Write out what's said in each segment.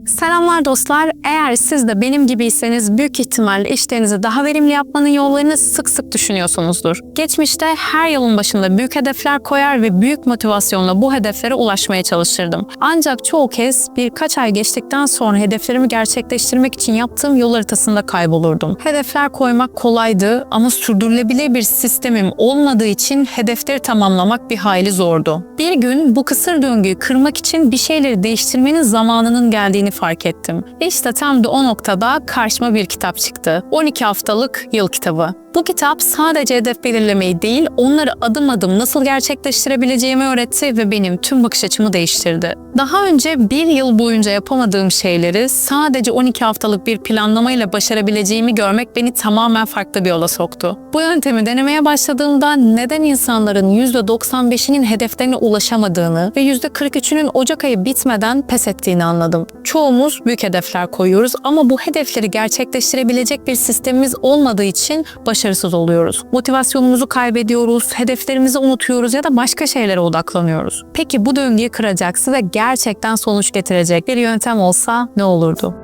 Selamlar dostlar. Eğer siz de benim gibiyseniz büyük ihtimalle işlerinizi daha verimli yapmanın yollarını sık sık düşünüyorsunuzdur. Geçmişte her yılın başında büyük hedefler koyar ve büyük motivasyonla bu hedeflere ulaşmaya çalışırdım. Ancak çoğu kez birkaç ay geçtikten sonra hedeflerimi gerçekleştirmek için yaptığım yol haritasında kaybolurdum. Hedefler koymak kolaydı ama sürdürülebilir bir sistemim olmadığı için hedefleri tamamlamak bir hayli zordu. Bir gün bu kısır döngüyü kırmak için bir şeyleri değiştirmenin zamanının geldiğini fark ettim. İşte tam da o noktada karşıma bir kitap çıktı. 12 haftalık yıl kitabı. Bu kitap sadece hedef belirlemeyi değil, onları adım adım nasıl gerçekleştirebileceğimi öğretti ve benim tüm bakış açımı değiştirdi. Daha önce bir yıl boyunca yapamadığım şeyleri sadece 12 haftalık bir planlamayla başarabileceğimi görmek beni tamamen farklı bir yola soktu. Bu yöntemi denemeye başladığımda neden insanların %95'inin hedeflerine ulaşamadığını ve %43'ünün Ocak ayı bitmeden pes ettiğini anladım. Çoğumuz büyük hedefler koyuyoruz ama bu hedefleri gerçekleştirebilecek bir sistemimiz olmadığı için başarısız oluyoruz. Motivasyonumuzu kaybediyoruz, hedeflerimizi unutuyoruz ya da başka şeylere odaklanıyoruz. Peki bu döngüyü kıracaksın ve gerçekten sonuç getirecek bir yöntem olsa ne olurdu?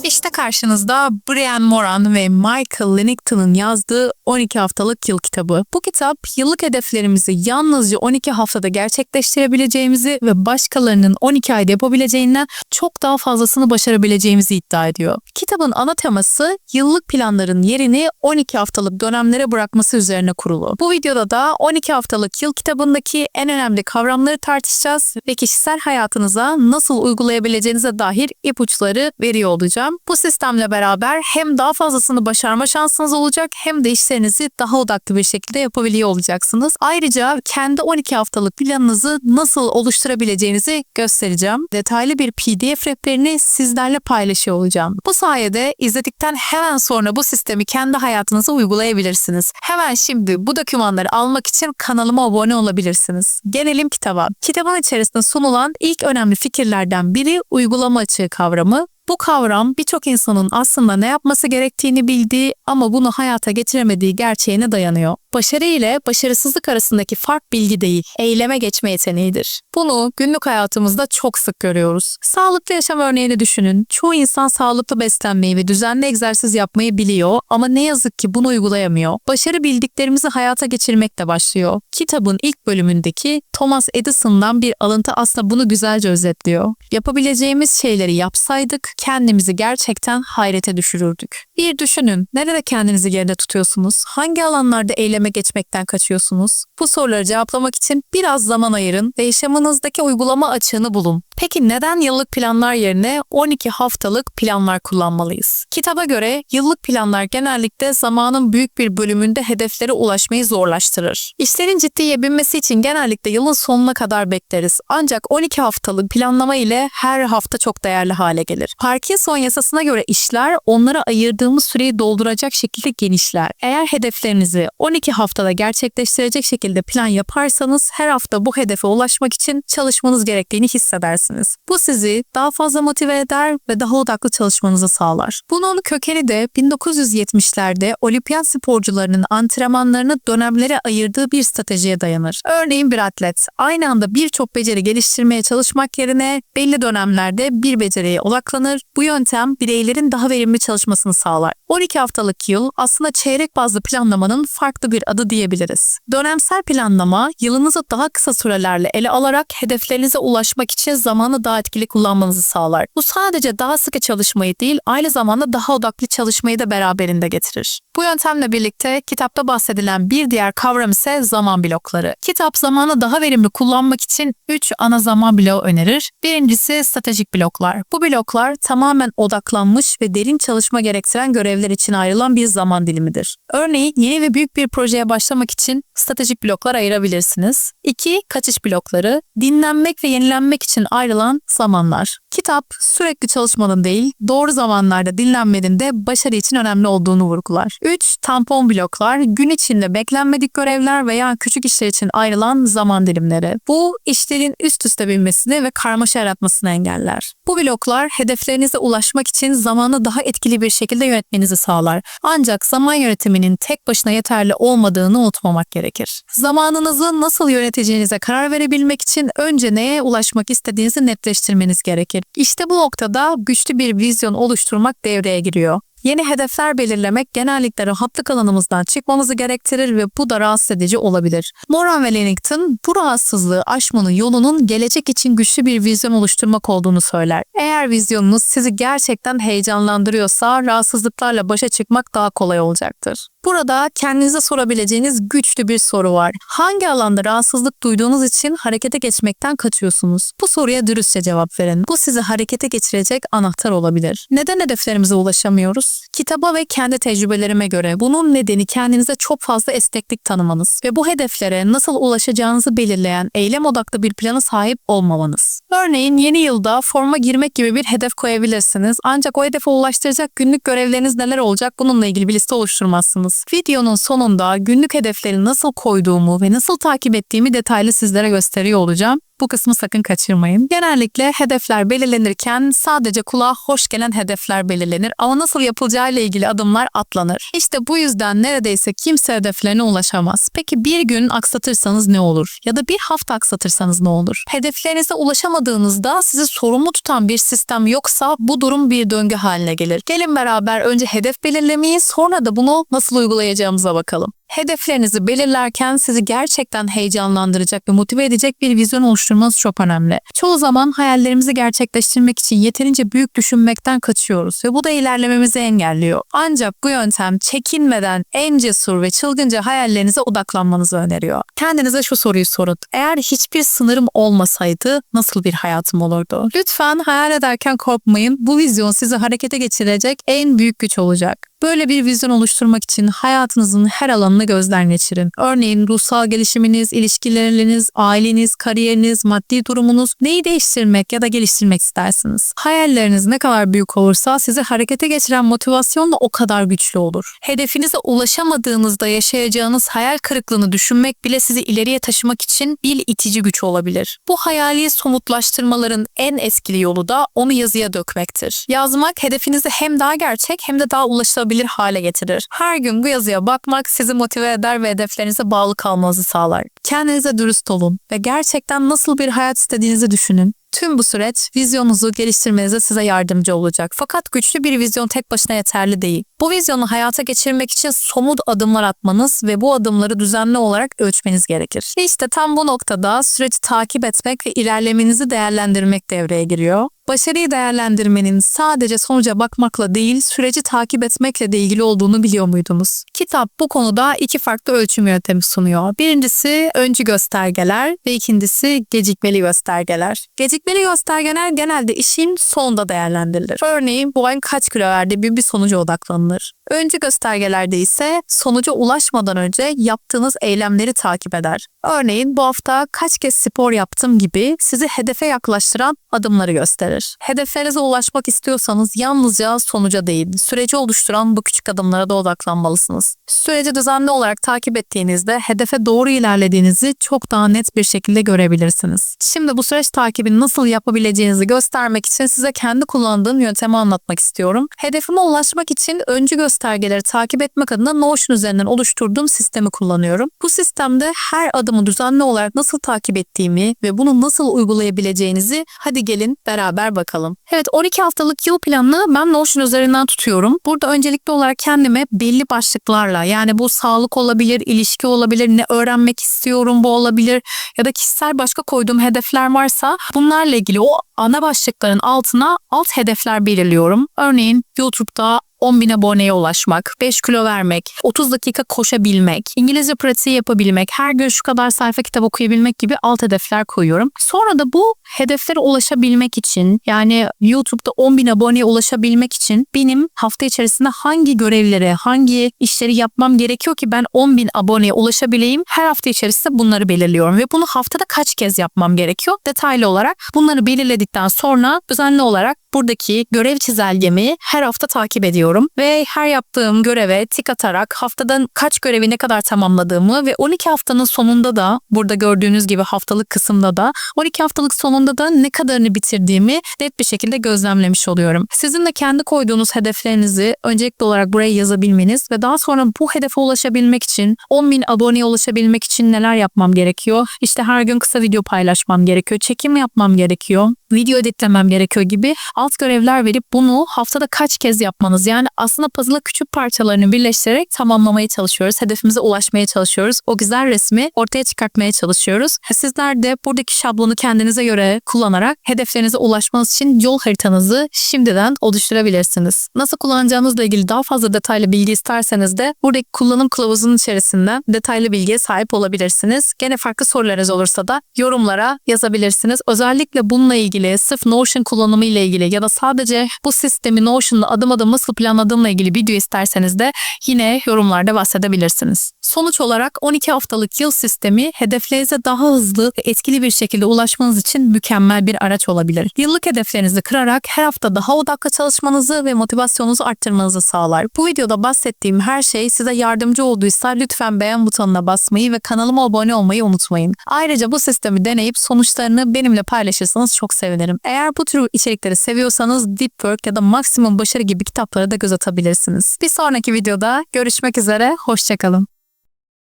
İşte karşınızda Brian Moran ve Michael Lennington'ın yazdığı 12 haftalık yıl kitabı. Bu kitap yıllık hedeflerimizi yalnızca 12 haftada gerçekleştirebileceğimizi ve başkalarının 12 ayda yapabileceğinden çok daha fazlasını başarabileceğimizi iddia ediyor. Kitabın ana teması yıllık planların yerini 12 haftalık dönemlere bırakması üzerine kurulu. Bu videoda da 12 haftalık yıl kitabındaki en önemli kavramları tartışacağız ve kişisel hayatınıza nasıl uygulayabileceğinize dair ipuçları veriyor olacağım. Bu sistemle beraber hem daha fazlasını başarma şansınız olacak hem de işlerinizi daha odaklı bir şekilde yapabiliyor olacaksınız. Ayrıca kendi 12 haftalık planınızı nasıl oluşturabileceğinizi göstereceğim. Detaylı bir PDF rehberini sizlerle paylaşıyor olacağım. Bu sayede izledikten hemen sonra bu sistemi kendi hayatınıza uygulayabilirsiniz. Hemen şimdi bu dokümanları almak için kanalıma abone olabilirsiniz. Gelelim kitaba. Kitabın içerisinde sunulan ilk önemli fikirlerden biri uygulama açığı kavramı. Bu kavram birçok insanın aslında ne yapması gerektiğini bildiği ama bunu hayata geçiremediği gerçeğine dayanıyor. Başarı ile başarısızlık arasındaki fark bilgi değil, eyleme geçme yeteneğidir. Bunu günlük hayatımızda çok sık görüyoruz. Sağlıklı yaşam örneğini düşünün. Çoğu insan sağlıklı beslenmeyi ve düzenli egzersiz yapmayı biliyor ama ne yazık ki bunu uygulayamıyor. Başarı bildiklerimizi hayata geçirmekle başlıyor. Kitabın ilk bölümündeki Thomas Edison'dan bir alıntı aslında bunu güzelce özetliyor. Yapabileceğimiz şeyleri yapsaydık kendimizi gerçekten hayrete düşürürdük. Bir düşünün, nerede kendinizi geride tutuyorsunuz? Hangi alanlarda eyleme geçmekten kaçıyorsunuz? Bu soruları cevaplamak için biraz zaman ayırın ve yaşamınızdaki uygulama açığını bulun. Peki neden yıllık planlar yerine 12 haftalık planlar kullanmalıyız? Kitaba göre yıllık planlar genellikle zamanın büyük bir bölümünde hedeflere ulaşmayı zorlaştırır. İşlerin ciddiye binmesi için genellikle yılın sonuna kadar bekleriz. Ancak 12 haftalık planlama ile her hafta çok değerli hale gelir. Parkinson yasasına göre işler onlara ayırdığımız süreyi dolduracak şekilde genişler. Eğer hedeflerinizi 12 haftada gerçekleştirecek şekilde plan yaparsanız her hafta bu hedefe ulaşmak için çalışmanız gerektiğini hissedersiniz. Bu sizi daha fazla motive eder ve daha odaklı çalışmanızı sağlar. Bunun kökeni de 1970'lerde olimpiyat sporcularının antrenmanlarını dönemlere ayırdığı bir stratejiye dayanır. Örneğin bir atlet aynı anda birçok beceri geliştirmeye çalışmak yerine belli dönemlerde bir beceriye odaklanır. Bu yöntem bireylerin daha verimli çalışmasını sağlar. 12 haftalık yıl aslında çeyrek bazlı planlamanın farklı bir adı diyebiliriz. Dönemsel planlama yılınızı daha kısa sürelerle ele alarak hedeflerinize ulaşmak için zamanı daha etkili kullanmanızı sağlar. Bu sadece daha sıkı çalışmayı değil, aynı zamanda daha odaklı çalışmayı da beraberinde getirir. Bu yöntemle birlikte kitapta bahsedilen bir diğer kavram ise zaman blokları. Kitap zamanı daha verimli kullanmak için 3 ana zaman bloğu önerir. Birincisi stratejik bloklar. Bu bloklar tamamen odaklanmış ve derin çalışma gerektiren görevler için ayrılan bir zaman dilimidir. Örneğin yeni ve büyük bir projeye başlamak için stratejik bloklar ayırabilirsiniz. 2. Kaçış blokları. Dinlenmek ve yenilenmek için ayrılan zamanlar. Kitap sürekli çalışmanın değil, doğru zamanlarda dinlenmenin de başarı için önemli olduğunu vurgular. 3. Tampon bloklar. Gün içinde beklenmedik görevler veya küçük işler için ayrılan zaman dilimleri. Bu işlerin üst üste binmesini ve karmaşa yaratmasını engeller. Bu bloklar hedeflerinize ulaşmak için zamanı daha etkili bir şekilde yönetmenizi sağlar. Ancak zaman yönetiminin tek başına yeterli olmadığını unutmamak gerekir. gerekir. Zamanınızı nasıl yöneteceğinize karar verebilmek için önce neye ulaşmak istediğinizi netleştirmeniz gerekir. İşte bu noktada güçlü bir vizyon oluşturmak devreye giriyor. Yeni hedefler belirlemek genellikle rahatlık alanımızdan çıkmamızı gerektirir ve bu da rahatsız edici olabilir. Moran ve Lennington bu rahatsızlığı aşmanın yolunun gelecek için güçlü bir vizyon oluşturmak olduğunu söyler. Eğer vizyonunuz sizi gerçekten heyecanlandırıyorsa rahatsızlıklarla başa çıkmak daha kolay olacaktır. Burada kendinize sorabileceğiniz güçlü bir soru var. Hangi alanda rahatsızlık duyduğunuz için harekete geçmekten kaçıyorsunuz? Bu soruya dürüstçe cevap verin. Bu sizi harekete geçirecek anahtar olabilir. Neden hedeflerimize ulaşamıyoruz? Kitaba ve kendi tecrübelerime göre bunun nedeni kendinize çok fazla esneklik tanımanız ve bu hedeflere nasıl ulaşacağınızı belirleyen eylem odaklı bir plana sahip olmamanız. Örneğin yeni yılda forma girmek gibi bir hedef koyabilirsiniz ancak o hedefe ulaştıracak günlük görevleriniz neler olacak bununla ilgili bir liste oluşturmazsınız. Videonun sonunda günlük hedefleri nasıl koyduğumu ve nasıl takip ettiğimi detaylı sizlere gösteriyor olacağım. Bu kısmı sakın kaçırmayın. Genellikle hedefler belirlenirken sadece kulağa hoş gelen hedefler belirlenir ama nasıl yapılacağıyla ilgili adımlar atlanır. İşte bu yüzden neredeyse kimse hedeflerine ulaşamaz. Peki bir gün aksatırsanız ne olur? Ya da bir hafta aksatırsanız ne olur? Hedeflerinize ulaşamadığınızda sizi sorumlu tutan bir sistem yoksa bu durum bir döngü haline gelir. Gelin beraber önce hedef belirlemeyi sonra da bunu nasıl uygulayacağımıza bakalım. Hedeflerinizi belirlerken sizi gerçekten heyecanlandıracak ve motive edecek bir vizyon oluşturmanız çok önemli. Çoğu zaman hayallerimizi gerçekleştirmek için yeterince büyük düşünmekten kaçıyoruz ve bu da ilerlememizi engelliyor. Ancak bu yöntem çekinmeden en cesur ve çılgınca hayallerinize odaklanmanızı öneriyor. Kendinize şu soruyu sorun. Eğer hiçbir sınırım olmasaydı nasıl bir hayatım olurdu? Lütfen hayal ederken korkmayın. Bu vizyon sizi harekete geçirecek en büyük güç olacak. Böyle bir vizyon oluşturmak için hayatınızın her alanını gözden geçirin. Örneğin ruhsal gelişiminiz, ilişkileriniz, aileniz, kariyeriniz, maddi durumunuz neyi değiştirmek ya da geliştirmek istersiniz? Hayalleriniz ne kadar büyük olursa sizi harekete geçiren motivasyon da o kadar güçlü olur. Hedefinize ulaşamadığınızda yaşayacağınız hayal kırıklığını düşünmek bile sizi ileriye taşımak için bir itici güç olabilir. Bu hayali somutlaştırmaların en etkili yolu da onu yazıya dökmektir. Yazmak hedefinizi hem daha gerçek hem de daha ulaşılabilir hale getirir. Her gün bu yazıya bakmak sizi motive eder ve hedeflerinize bağlı kalmanızı sağlar. Kendinize dürüst olun ve gerçekten nasıl bir hayat istediğinizi düşünün. Tüm bu süreç vizyonunuzu geliştirmenize size yardımcı olacak. Fakat güçlü bir vizyon tek başına yeterli değil. Bu vizyonu hayata geçirmek için somut adımlar atmanız ve bu adımları düzenli olarak ölçmeniz gerekir. İşte tam bu noktada süreci takip etmek ve ilerlemenizi değerlendirmek devreye giriyor. Başarıyı değerlendirmenin sadece sonuca bakmakla değil, süreci takip etmekle de ilgili olduğunu biliyor muydunuz? Kitap bu konuda iki farklı ölçüm yöntemi sunuyor. Birincisi öncü göstergeler ve ikincisi gecikmeli göstergeler. Gecikmeli göstergeler genelde işin sonunda değerlendirilir. Örneğin bu ay kaç kilo verdi bir sonuca odaklanılır. Öncü göstergelerde ise sonuca ulaşmadan önce yaptığınız eylemleri takip eder. Örneğin bu hafta kaç kez spor yaptım gibi sizi hedefe yaklaştıran adımları gösterir. Hedeflerinize ulaşmak istiyorsanız yalnızca sonuca değil, süreci oluşturan bu küçük adımlara da odaklanmalısınız. Süreci düzenli olarak takip ettiğinizde hedefe doğru ilerlediğinizi çok daha net bir şekilde görebilirsiniz. Şimdi bu süreç takibini nasıl yapabileceğinizi göstermek için size kendi kullandığım yöntemi anlatmak istiyorum. Hedefime ulaşmak için öncü göstergeleri takip etmek adına Notion üzerinden oluşturduğum sistemi kullanıyorum. Bu sistemde her adımı düzenli olarak nasıl takip ettiğimi ve bunu nasıl uygulayabileceğinizi hadi gelin beraber bakalım. Evet, 12 haftalık yıl planını ben Notion üzerinden tutuyorum. Burada öncelikli olarak kendime belli başlıklarla, yani bu sağlık olabilir, ilişki olabilir, ne öğrenmek istiyorum bu olabilir ya da kişisel başka koyduğum hedefler varsa bunlarla ilgili o ana başlıkların altına alt hedefler belirliyorum. Örneğin YouTube'da 10.000 aboneye ulaşmak, 5 kilo vermek, 30 dakika koşabilmek, İngilizce pratiği yapabilmek, her gün şu kadar sayfa kitap okuyabilmek gibi alt hedefler koyuyorum. Sonra da bu hedeflere ulaşabilmek için, yani YouTube'da 10.000 aboneye ulaşabilmek için benim hafta içerisinde hangi görevlere, hangi işleri yapmam gerekiyor ki ben 10.000 aboneye ulaşabileyim, her hafta içerisinde bunları belirliyorum ve bunu haftada kaç kez yapmam gerekiyor detaylı olarak bunları belirledikten sonra düzenli olarak buradaki görev çizelgemi her hafta takip ediyorum ve her yaptığım göreve tik atarak haftadan kaç görevi ne kadar tamamladığımı ve 12 haftanın sonunda da burada gördüğünüz gibi haftalık kısımda da 12 haftalık sonunda da ne kadarını bitirdiğimi net bir şekilde gözlemlemiş oluyorum. Sizin de kendi koyduğunuz hedeflerinizi öncelikli olarak buraya yazabilmeniz ve daha sonra bu hedefe ulaşabilmek için 10.000 aboneye ulaşabilmek için neler yapmam gerekiyor? İşte her gün kısa video paylaşmam gerekiyor, çekim yapmam gerekiyor, video editlemem gerekiyor gibi alt görevler verip bunu haftada kaç kez yapmanız, yani aslında puzzle'ı küçük parçalarını birleştirerek tamamlamaya çalışıyoruz. Hedefimize ulaşmaya çalışıyoruz. O güzel resmi ortaya çıkartmaya çalışıyoruz. Sizler de buradaki şablonu kendinize göre kullanarak hedeflerinize ulaşmanız için yol haritanızı şimdiden oluşturabilirsiniz. Nasıl kullanacağınızla ilgili daha fazla detaylı bilgi isterseniz de buradaki kullanım kılavuzunun içerisinde detaylı bilgiye sahip olabilirsiniz. Gene farklı sorularınız olursa da yorumlara yazabilirsiniz. Özellikle bununla ilgili, sırf Notion kullanımı ile ilgili ya da sadece bu sistemi Notion'da adım adım nasıl planladığımla ilgili video isterseniz de yine yorumlarda bahsedebilirsiniz. Sonuç olarak 12 haftalık yıl sistemi hedeflerinize daha hızlı ve etkili bir şekilde ulaşmanız için mükemmel bir araç olabilir. Yıllık hedeflerinizi kırarak her hafta daha odaklı çalışmanızı ve motivasyonunuzu arttırmanızı sağlar. Bu videoda bahsettiğim her şey size yardımcı olduysa lütfen beğen butonuna basmayı ve kanalıma abone olmayı unutmayın. Ayrıca bu sistemi deneyip sonuçlarını benimle paylaşırsanız çok sevinirim. Eğer bu tür içerikleri seviyorsanız Deep Work ya da Maksimum Başarı gibi kitaplara da göz atabilirsiniz. Bir sonraki videoda görüşmek üzere, hoşça kalın.